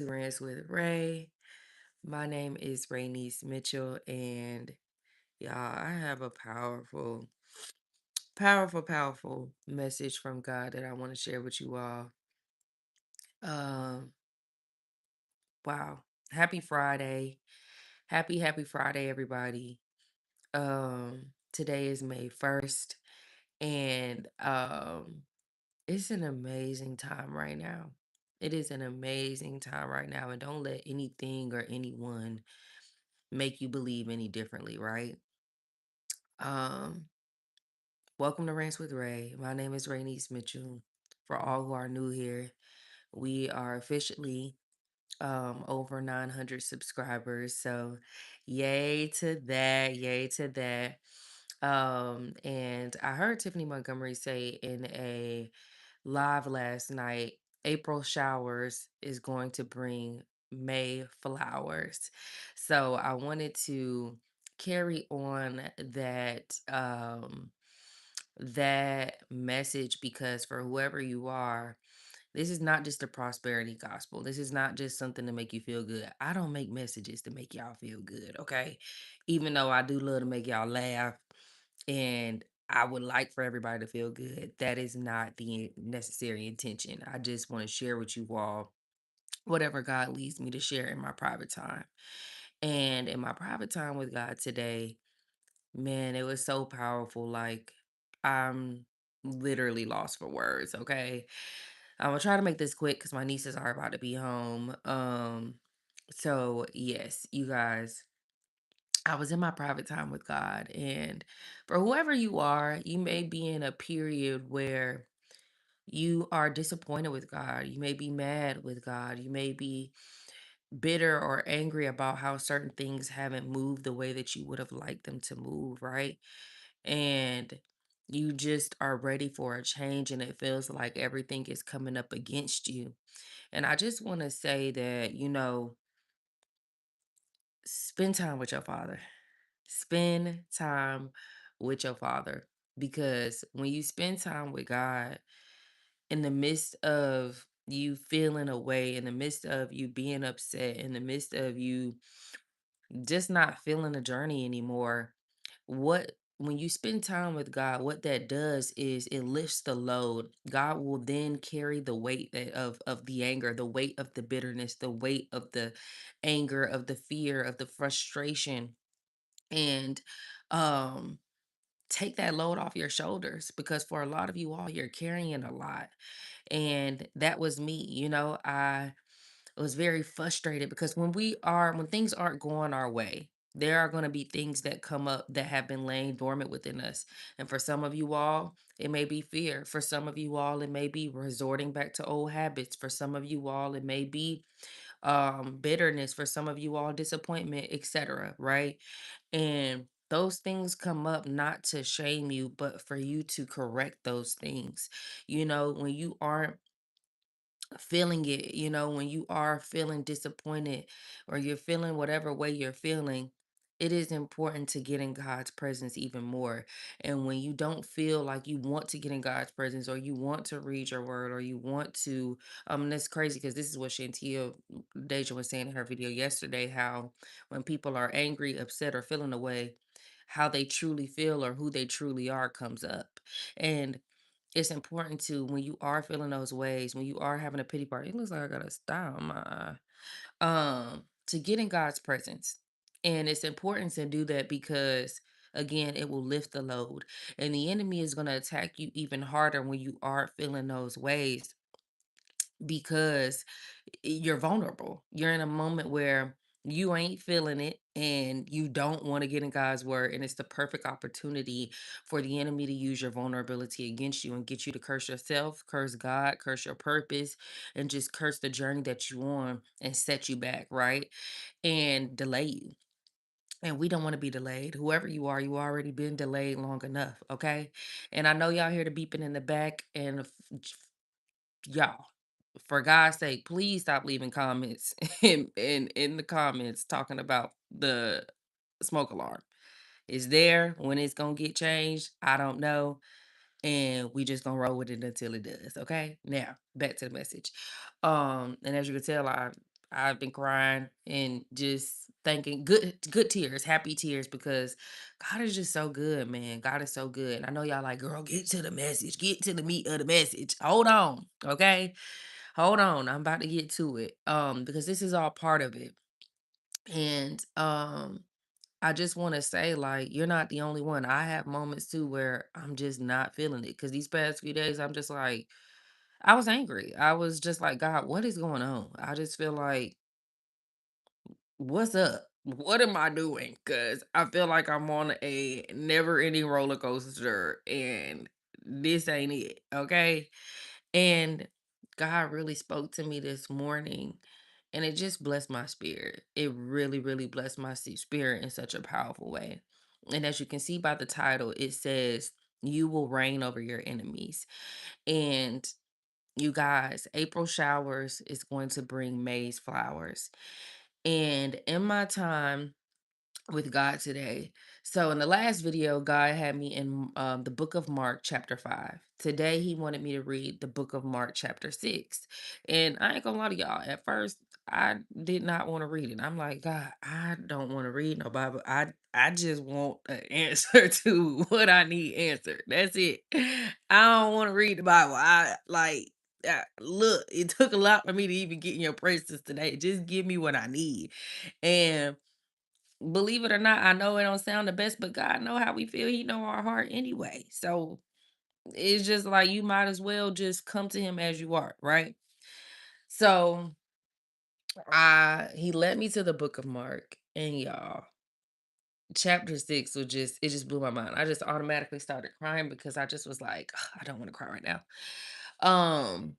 Rants with Ray. My name is Rainice Mitchell, and y'all, I have a powerful message from God that I want to share with you all. Um, wow. Happy Friday. Happy Friday, everybody. Today is May 1st, and it's an amazing time right now. It is an amazing time right now, and don't let anything or anyone make you believe any differently, right? Um, Welcome to Rants with Ray. My name is Rainice Mitchell. For all who are new here, we are officially over 900 subscribers. So yay to that, yay to that. And I heard Tiffany Montgomery say in a live last night, April showers is going to bring May flowers. So I wanted to carry on that message because for whoever you are, this is not just a prosperity gospel. This is not just something to make you feel good. I don't make messages to make y'all feel good, okay? Even though I do love to make y'all laugh and I would like for everybody to feel good, that is not the necessary intention. I just want to share with you all whatever God leads me to share in my private time. And in my private time with God today, man, it was so powerful. Like, I'm literally lost for words, okay? I'm gonna try to make this quick because my nieces are about to be home. So yes, you guys, I was in my private time with God, and for whoever you are, you may be in a period where you are disappointed with God. You may be mad with God. You may be bitter or angry about how certain things haven't moved the way that you would have liked them to move, right? And you just are ready for a change, and it feels like everything is coming up against you. And I just want to say that, spend time with your father. Spend time with your father. Because when you spend time with God, in the midst of you feeling away, in the midst of you being upset, in the midst of you just not feeling the journey anymore, what when you spend time with God, what that does is it lifts the load. God will then carry the weight of the anger, the weight of the bitterness, the weight of the anger, of the fear, of the frustration, and um take that load off your shoulders because for a lot of you all, you're carrying a lot. And that was me, I was very frustrated because when things aren't going our way, there are going to be things that come up that have been laying dormant within us. And for some of you all, it may be fear. For some of you all, it may be resorting back to old habits. For some of you all, it may be bitterness. For some of you all, disappointment, etc. Right? And those things come up not to shame you, but for you to correct those things. When you aren't feeling it, when you are feeling disappointed or you're feeling whatever way you're feeling, it is important to get in God's presence even more. And when you don't feel like you want to get in God's presence or you want to read your word or you want to, that's crazy because this is what Shantia Deja was saying in her video yesterday, how when people are angry, upset, or feeling away, how they truly feel or who they truly are comes up. And it's important to when you are feeling those ways, when you are having a pity party, it looks like I got a star on my eye. To get in God's presence. And it's important to do that because again, it will lift the load. And the enemy is going to attack you even harder when you are feeling those ways because you're vulnerable. You're in a moment where you ain't feeling it and you don't want to get in God's word. And it's the perfect opportunity for the enemy to use your vulnerability against you and get you to curse yourself, curse God, curse your purpose, and just curse the journey that you on and set you back, right? And delay you. And we don't want to be delayed. Whoever you are, you already been delayed long enough, okay? And I know y'all hear the beeping in the back, and y'all, for God's sake, please stop leaving comments in the comments talking about the smoke alarm. It's there. When it's gonna get changed, I don't know. And we just gonna roll with it until it does. Okay. Now back to the message. And as you can tell, I've been crying and just thinking good tears, happy tears because God is just so good, man. God is so good. I know y'all like, girl, get to the message, get to the meat of the message. Hold on, okay? Hold on. I'm about to get to it. Because this is all part of it. And I just want to say, like, you're not the only one. I have moments too where I'm just not feeling it. Cause these past few days, I'm just like, I was angry. I was just like, God, what is going on? I just feel like, what's up? What am I doing? Cause I feel like I'm on a never ending roller coaster and this ain't it. Okay. And God really spoke to me this morning and it just blessed my spirit. It really, really blessed my spirit in such a powerful way. And as you can see by the title, it says, You will reign over your enemies. And you guys, April showers is going to bring May's flowers. And in my time with God today. So in the last video, God had me in the book of Mark, chapter 5. Today, he wanted me to read the book of Mark, chapter 6. And I ain't gonna lie to y'all, at first, I did not want to read it. I'm like, God, I don't want to read no Bible. I just want an answer to what I need answered. That's it. I don't want to read the Bible. I like look, it took a lot for me to even get in your presence today. Just give me what I need. And believe it or not, I know it don't sound the best, but God know how we feel. He know our heart anyway. So it's just like you might as well just come to him as you are, right? So I he led me to the book of Mark, and y'all, chapter 6 was just it just blew my mind. I just automatically started crying because I just was like, "Ugh, I don't want to cry right now." Um,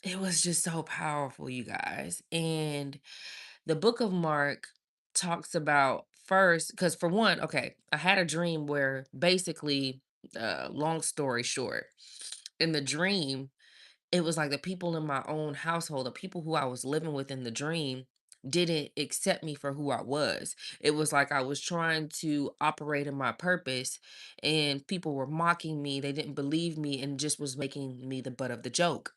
it was just so powerful, you guys. And the book of Mark talks about first, because for one, okay, I had a dream where basically, long story short, in the dream, it was like the people in my own household, the people who I was living with in the dream, didn't accept me for who I was. It was like I was trying to operate in my purpose and people were mocking me. They didn't believe me and just was making me the butt of the joke.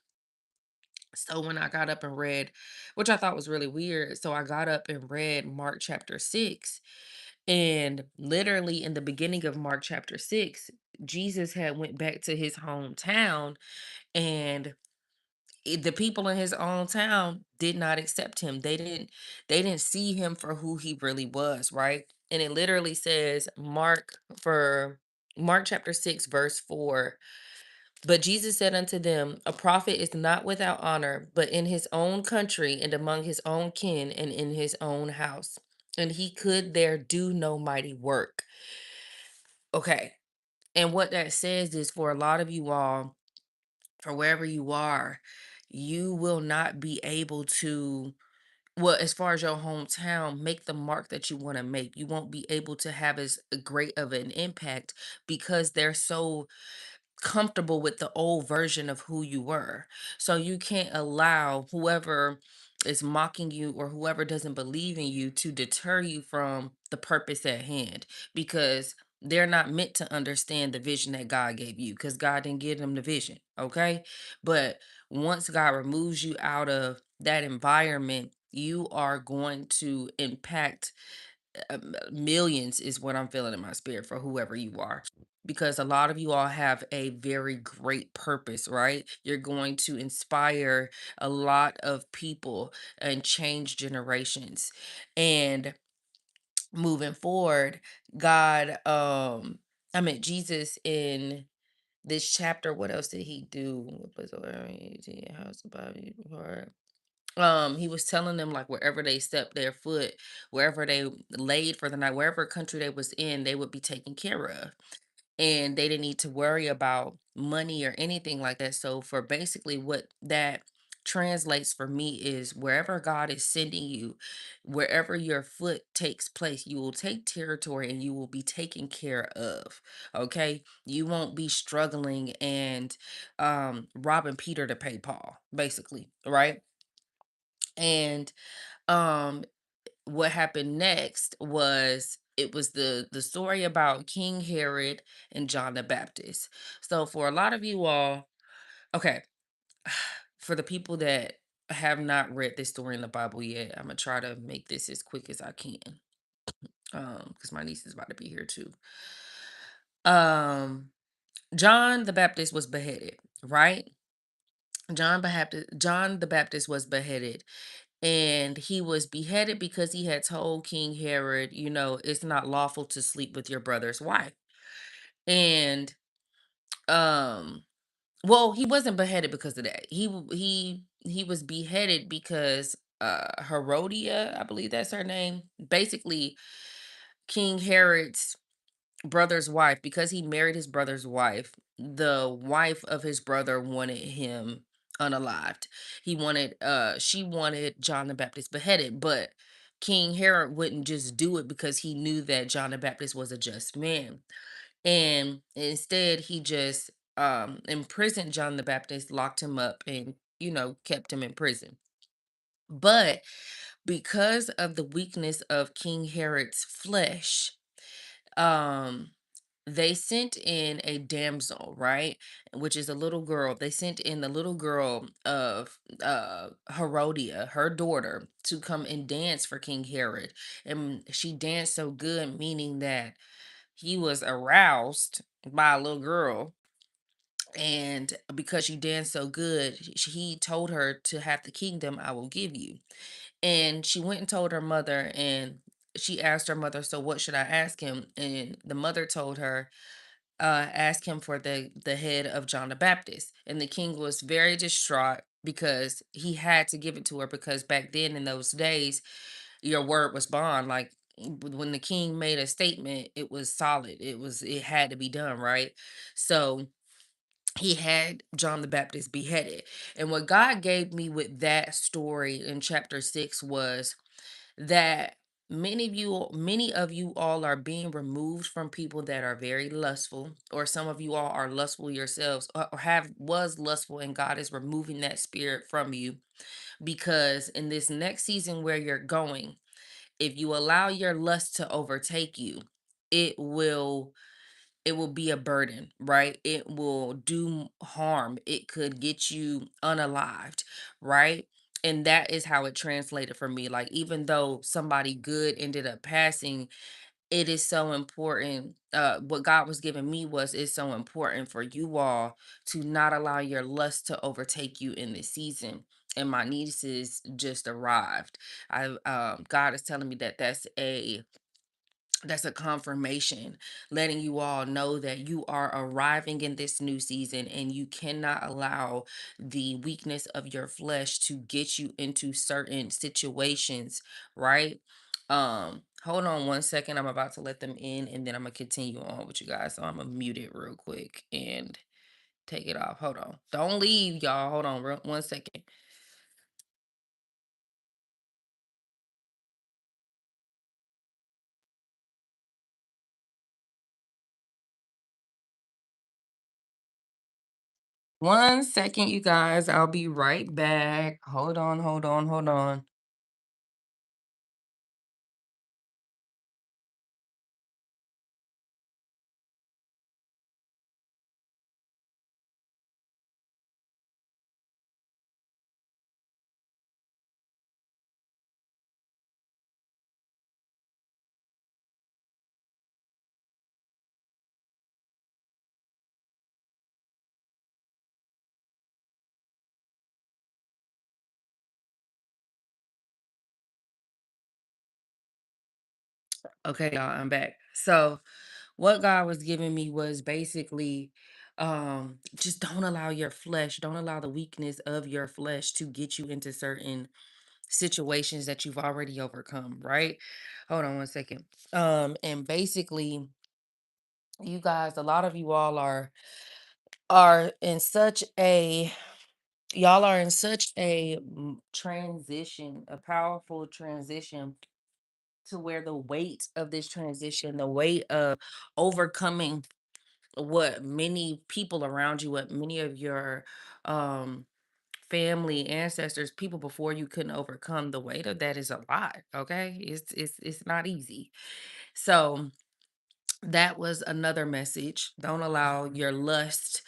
So when I got up and read, which I thought was really weird, so I got up and read Mark chapter 6. And literally in the beginning of Mark chapter 6, Jesus had went back to his hometown and the people in his own town did not accept him. They didn't see him for who he really was, right? And it literally says Mark chapter 6 verse 4, but Jesus said unto them, A prophet is not without honor, but in his own country and among his own kin and in his own house. And he could there do no mighty work. Okay. And what that says is for a lot of you all, for wherever you are, you will not be able to, well, as far as your hometown, make the mark that you want to make. You won't be able to have as great of an impact because they're so comfortable with the old version of who you were. So you can't allow whoever is mocking you or whoever doesn't believe in you to deter you from the purpose at hand because they're not meant to understand the vision that God gave you because God didn't give them the vision. Okay. But once God removes you out of that environment, you are going to impact millions is what I'm feeling in my spirit for whoever you are. Because a lot of you all have a very great purpose, right? You're going to inspire a lot of people and change generations. And moving forward, God, I mean, Jesus in this chapter, what else did he do? What place over he house about you? He was telling them like wherever they stepped their foot, wherever they laid for the night, wherever country they was in, they would be taken care of, and they didn't need to worry about money or anything like that. So for basically what that translates for me is wherever God is sending you, wherever your foot takes place, you will take territory and you will be taken care of. Okay, you won't be struggling and robbing Peter to pay Paul, basically, right? And um what happened next was it was the story about King Herod and John the Baptist. So for a lot of you all, okay, for the people that have not read this story in the Bible yet, I'm gonna try to make this as quick as I can. Because my niece is about to be here too. Um, John the Baptist was beheaded, right? John the Baptist was beheaded, and he was beheaded because he had told King Herod, it's not lawful to sleep with your brother's wife. And um well, he wasn't beheaded because of that. He was beheaded because Herodia, I believe that's her name. Basically, King Herod's brother's wife, because he married his brother's wife, the wife of his brother wanted him unalived. She wanted John the Baptist beheaded, but King Herod wouldn't just do it because he knew that John the Baptist was a just man. And instead he just imprisoned John the Baptist, locked him up, and kept him in prison. But because of the weakness of King Herod's flesh, um they sent in a damsel, right? Which is a little girl. They sent in the little girl of Herodia, her daughter, to come and dance for King Herod. And she danced so good, meaning that he was aroused by a little girl. And because she danced so good, he told her, to have the kingdom I will give you. And she went and told her mother, and she asked her mother, so what should I ask him? And the mother told her, ask him for the head of John the Baptist. And the king was very distraught because he had to give it to her, because back then in those days, your word was bond. Like, when the king made a statement, it was solid. It had to be done, right? So he had John the Baptist beheaded. And what God gave me with that story in chapter 6 was that many of you all are being removed from people that are very lustful, or some of you all are lustful yourselves, or have was lustful, and God is removing that spirit from you, because in this next season where you're going, if you allow your lust to overtake you, it will it will be a burden, right? It will do harm. It could get you unalived, right? And that is how it translated for me. Like, even though somebody good ended up passing, it is so important. What God was giving me was, it's so important for you all to not allow your lust to overtake you in this season. And my nieces just arrived. God is telling me that that's a confirmation, letting you all know that you are arriving in this new season, and you cannot allow the weakness of your flesh to get you into certain situations, right? Hold on one second. I'm about to let them in, and then I'm gonna continue on with you guys. So I'm gonna mute it real quick and take it off. Hold on. Don't leave, y'all. Hold on one second. One second, you guys. I'll be right back. Hold on, hold on, hold on. Okay, y'all, I'm back. So, what God was giving me was basically, just don't allow your flesh, don't allow the weakness of your flesh to get you into certain situations that you've already overcome, right? Hold on one second. And basically, you guys, a lot of you all are in such a y'all are in such a transition, a powerful transition, to where the weight of this transition, the weight of overcoming what many people around you, what many of your um family, ancestors, people before you couldn't overcome, the weight of that is a lot. Okay, it's not easy. So that was another message. Don't allow your lust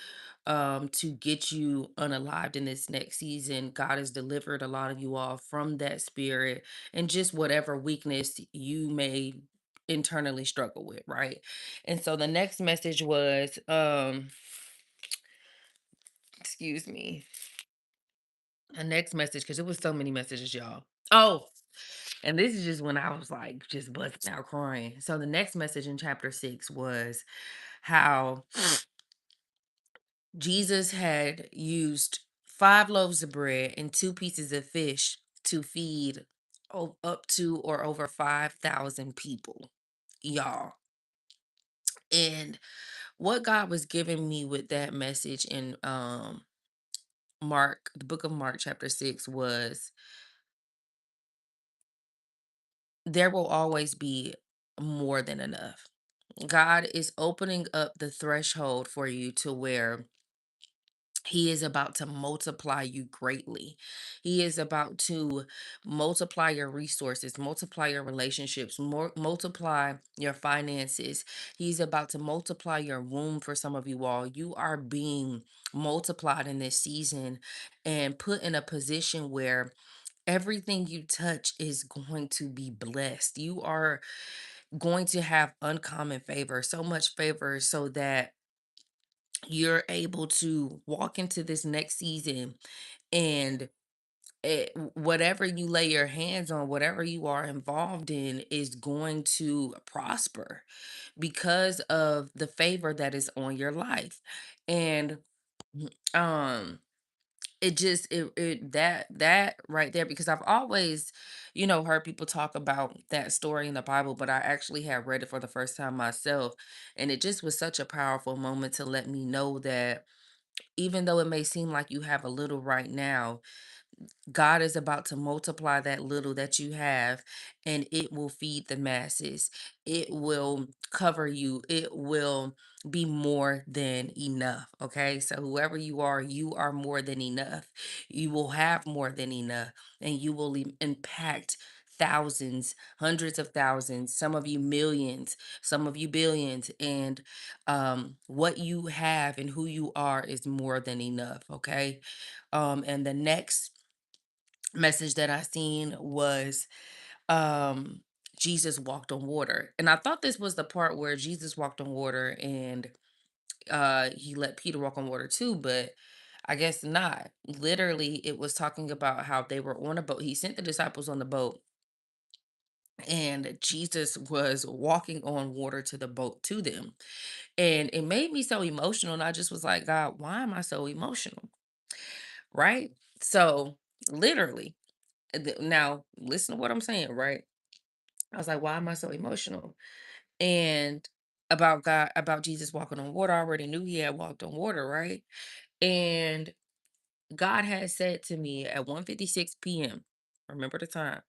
to get you unalived in this next season. God has delivered a lot of you all from that spirit and just whatever weakness you may internally struggle with, right? And so the next message was excuse me. The next message, because it was so many messages, y'all. Oh, and this is just when I was like just busting out crying. So the next message in chapter 6 was how Jesus had used 5 loaves of bread and 2 pieces of fish to feed up to or over 5,000 people, y'all. And what God was giving me with that message in Mark, the book of Mark, chapter 6, was there will always be more than enough. God is opening up the threshold for you to where He is about to multiply you greatly. He is about to multiply your resources, multiply your relationships, multiply your finances. He's about to multiply your womb for some of you all. You are being multiplied in this season and put in a position where everything you touch is going to be blessed. You are going to have uncommon favor, so much favor so that you're able to walk into this next season and whatever you lay your hands on, whatever you are involved in, is going to prosper because of the favor that is on your life. And um it just it that right there, because I've always, heard people talk about that story in the Bible, but I actually had read it for the first time myself, and it just was such a powerful moment to let me know that even though it may seem like you have a little right now, God is about to multiply that little that you have, and it will feed the masses. It will cover you. It will be more than enough. Okay. So, whoever you are more than enough. You will have more than enough, and you will impact thousands, hundreds of thousands, some of you millions, some of you billions. And what you have and who you are is more than enough. Okay. And the next message that I seen was um Jesus walked on water. And I thought this was the part where Jesus walked on water and he let Peter walk on water too, but I guess not. Literally, it was talking about how they were on a boat. He sent the disciples on the boat, and Jesus was walking on water to the boat to them. And it made me so emotional. And I just was like, God, why am I so emotional? Right? So, literally, now listen to what I'm saying, right? I was like, why am I so emotional? And about God, about Jesus walking on water, I already knew he had walked on water, right? And God had said to me at 1:56 p.m., remember the time,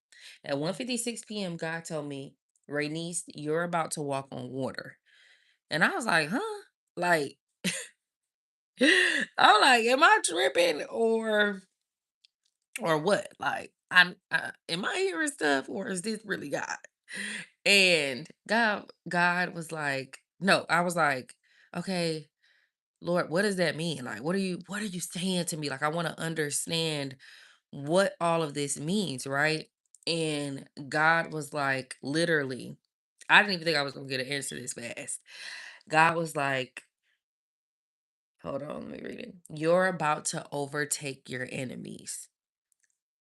at 1:56 p.m., God told me, Raynice, you're about to walk on water. And I was like, huh? Like, I'm like, am I tripping or what? Like, am I hearing stuff or is this really God? And God was like, no, I was like, okay, Lord, what does that mean? Like, what are you saying to me? Like, I want to understand what all of this means, right? And God was like, literally, I didn't even think I was gonna get an answer this fast. God was like, hold on, let me read it. You're about to overtake your enemies.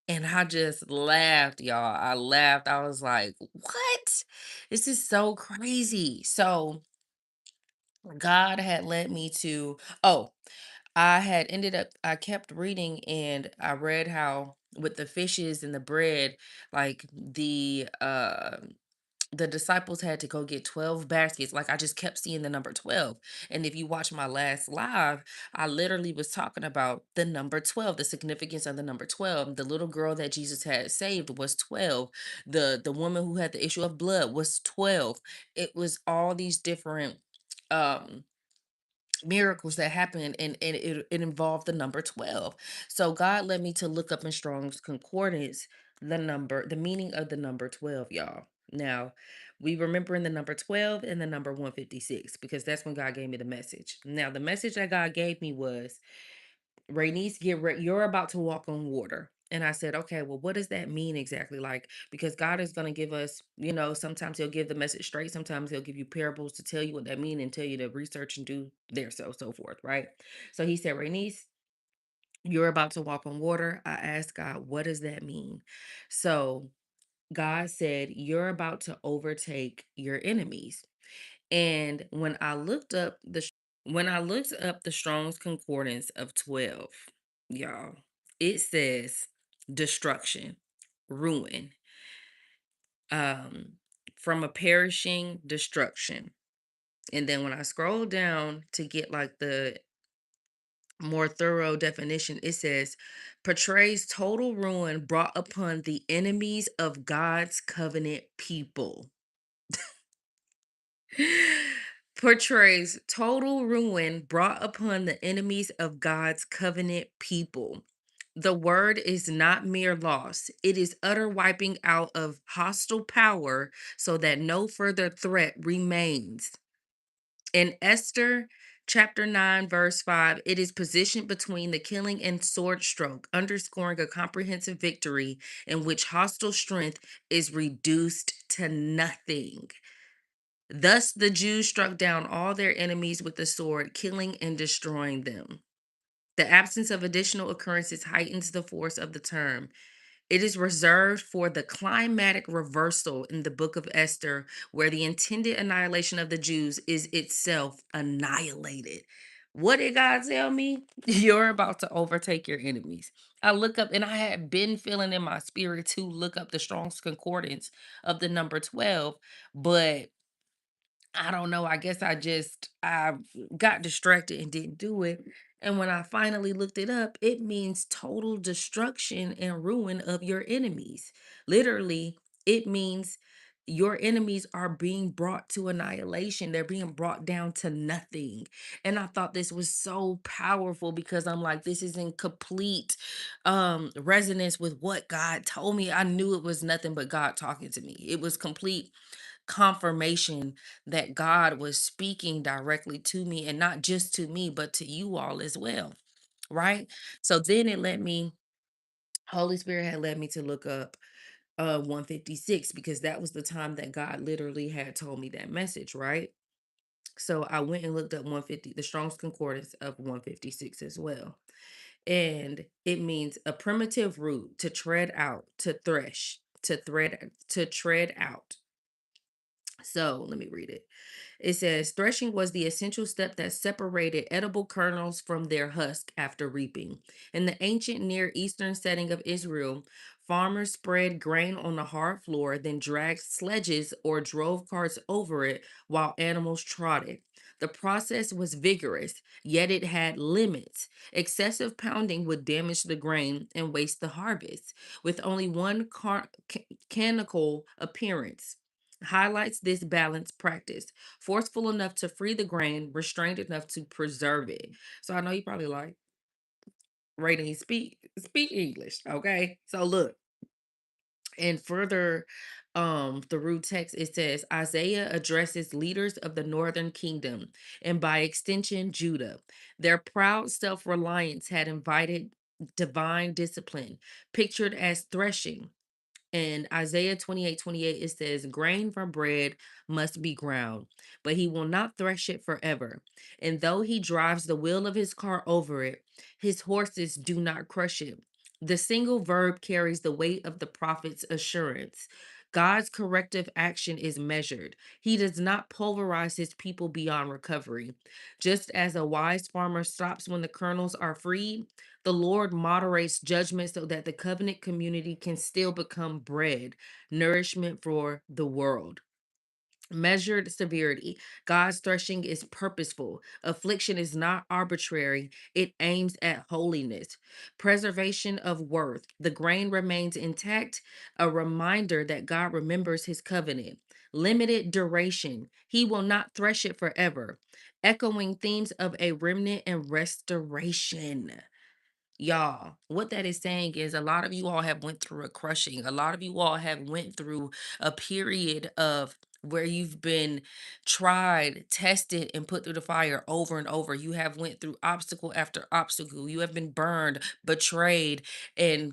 And I just laughed, y'all. I laughed. I was like, what? This is so crazy. So God had led me to, oh, I kept reading and I read how with the fishes and the bread, like the disciples had to go get 12 baskets. Like I just kept seeing the number 12. And if you watch my last live, I literally was talking about the number 12, the significance of the number 12. The little girl that Jesus had saved was 12. The woman who had the issue of blood was 12. It was all these different um miracles that happened, and it involved the number 12. So God led me to look up in Strong's Concordance the meaning of the number 12, y'all. Now, we remember in the number 12 and the number 156 because that's when God gave me the message. Now, the message that God gave me was, Rhaenys, you're about to walk on water. And I said, okay, well, what does that mean exactly? Like, because God is going to give us, sometimes he'll give the message straight. Sometimes he'll give you parables to tell you what that mean and tell you to research and do there, so forth. Right. So he said, Rhaenys, you're about to walk on water. I asked God, what does that mean? So God said, you're about to overtake your enemies. And when I looked up the Strong's Concordance of 12, y'all, it says destruction, ruin, um, from a perishing destruction. And then when I scroll down to get like the more thorough definition, it says portrays total ruin brought upon the enemies of God's covenant people. Portrays total ruin brought upon the enemies of God's covenant people. The word is not mere loss, it is utter wiping out of hostile power so that no further threat remains. In Esther chapter 9, verse 5, it is positioned between the killing and sword stroke, underscoring a comprehensive victory in which hostile strength is reduced to nothing. Thus, the Jews struck down all their enemies with the sword, killing and destroying them. The absence of additional occurrences heightens the force of the term. It is reserved for the climatic reversal in the book of Esther, where the intended annihilation of the Jews is itself annihilated. What did God tell me? You're about to overtake your enemies. I look up, and I had been feeling in my spirit to look up the Strong's Concordance of the number 12, but I don't know. I guess I got distracted and didn't do it. And when I finally looked it up, it means total destruction and ruin of your enemies. Literally, it means your enemies are being brought to annihilation. They're being brought down to nothing. And I thought this was so powerful because I'm like, this is in complete resonance with what God told me. I knew it was nothing but God talking to me. It was complete confirmation that God was speaking directly to me, and not just to me, but to you all as well. Right. So then Holy Spirit had led me to look up 156 because that was the time that God literally had told me that message. Right. So I went and looked up 150, the Strong's Concordance of 156 as well. And it means a primitive root to tread out, to thresh, to tread out. So let me read it. It says threshing was the essential step that separated edible kernels from their husk after reaping. In the ancient Near Eastern setting of Israel, farmers spread grain on the hard floor, then dragged sledges or drove carts over it while animals trotted. The process was vigorous, yet it had limits. Excessive pounding would damage the grain and waste the harvest, with only one canonical appearance highlights this balanced practice, forceful enough to free the grain, restrained enough to preserve it. So I know you probably like, Rating, speak English, okay? So look, and further through text, it says Isaiah addresses leaders of the northern kingdom and by extension Judah. Their proud self-reliance had invited divine discipline, pictured as threshing. In Isaiah 28:28, it says, grain for bread must be ground, but he will not thresh it forever. And though he drives the wheel of his car over it, his horses do not crush it. The single verb carries the weight of the prophet's assurance. God's corrective action is measured. He does not pulverize his people beyond recovery. Just as a wise farmer stops when the kernels are freed, the Lord moderates judgment so that the covenant community can still become bread, nourishment for the world. Measured severity. God's threshing is purposeful. Affliction is not arbitrary. It aims at holiness. Preservation of worth. The grain remains intact, a reminder that God remembers his covenant. Limited duration. He will not thresh it forever. Echoing themes of a remnant and restoration. Y'all, what that is saying is a lot of you all have went through a crushing. A lot of you all have went through a period of where you've been tried, tested, and put through the fire over and over. You have went through obstacle after obstacle. You have been burned, betrayed, and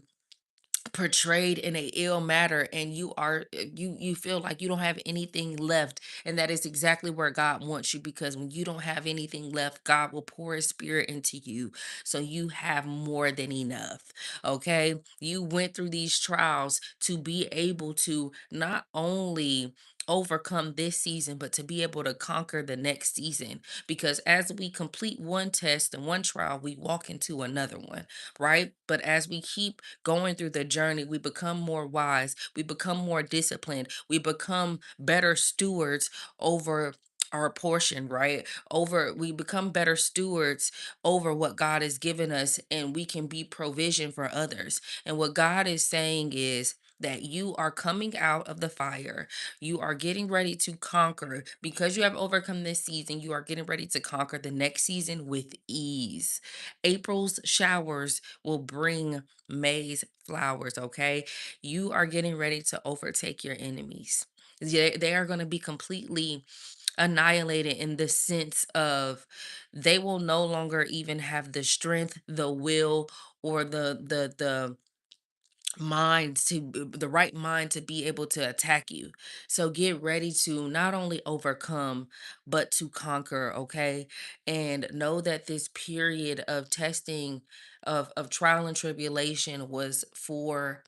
portrayed in a ill matter, and you are you feel like you don't have anything left, and that is exactly where God wants you, because when you don't have anything left, God will pour his spirit into you, so you have more than enough. Okay, you went through these trials to be able to not only overcome this season, but to be able to conquer the next season, because as we complete one test and one trial, we walk into another one, right? But as we keep going through the journey, we become more wise, we become more disciplined, we become better stewards over our portion, right? Over we become better stewards over what God has given us, and we can be provision for others. And what God is saying is that you are coming out of the fire. You are getting ready to conquer because you have overcome this season. You are getting ready to conquer the next season with ease. April's showers will bring May's flowers, okay? You are getting ready to overtake your enemies. They are going to be completely annihilated in the sense of they will no longer even have the strength, the will, or the right mind to be able to attack you. So get ready to not only overcome but to conquer, okay? And know that this period of testing, of trial and tribulation, was for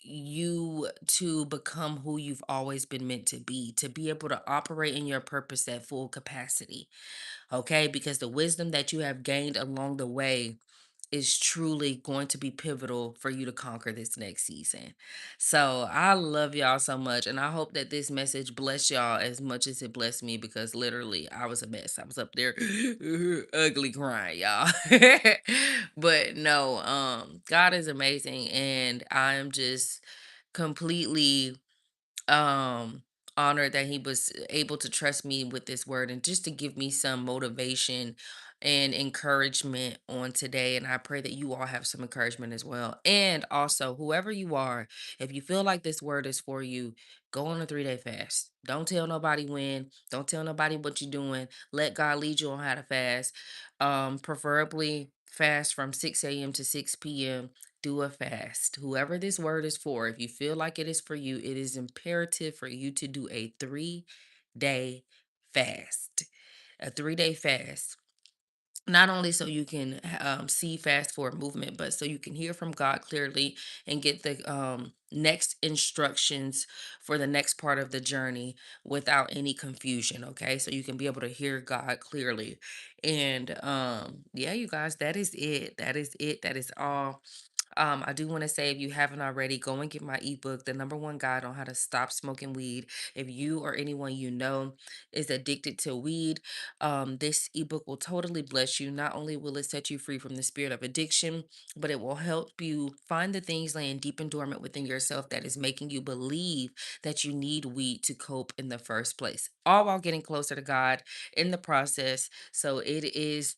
you to become who you've always been meant to be able to operate in your purpose at full capacity, okay? Because the wisdom that you have gained along the way is truly going to be pivotal for you to conquer this next season. So I love y'all so much. And I hope that this message bless y'all as much as it blessed me, because literally I was a mess. I was up there ugly crying, y'all. But no, God is amazing. And I'm just completely um honored that he was able to trust me with this word and just to give me some motivation and encouragement on today. And I pray that you all have some encouragement as well. And also, whoever you are, if you feel like this word is for you, go on a 3-day fast. Don't tell nobody when, don't tell nobody what you're doing. Let God lead you on how to fast. Preferably fast from 6 a.m. to 6 p.m. Do a fast. Whoever this word is for, if you feel like it is for you, it is imperative for you to do a 3-day fast. A 3-day fast. Not only so you can see fast forward movement, but so you can hear from God clearly and get the next instructions for the next part of the journey without any confusion. Okay, so you can be able to hear God clearly. And yeah, you guys, that is it. That is it. That is all. I do want to say, if you haven't already, go and get my ebook, The Number One Guide on How to Stop Smoking Weed. If you or anyone you know is addicted to weed, this ebook will totally bless you. Not only will it set you free from the spirit of addiction, but it will help you find the things laying deep and dormant within yourself that is making you believe that you need weed to cope in the first place, all while getting closer to God in the process. So it is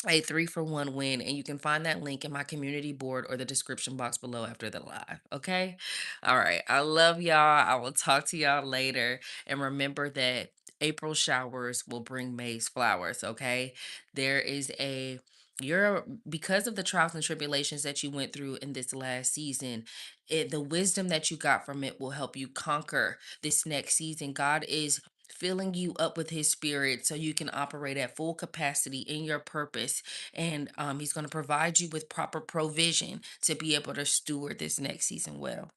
a 3-for-1 win, and you can find that link in my community board or the description box below after the live. Okay, all right, I love y'all. I will talk to y'all later, and remember that April showers will bring May's flowers. Okay, there is a you're because of the trials and tribulations that you went through in this last season, the wisdom that you got from it will help you conquer this next season. God is filling you up with his spirit so you can operate at full capacity in your purpose, and he's going to provide you with proper provision to be able to steward this next season well.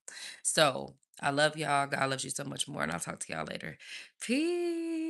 So I love y'all. God loves you so much more, and I'll talk to y'all later. Peace.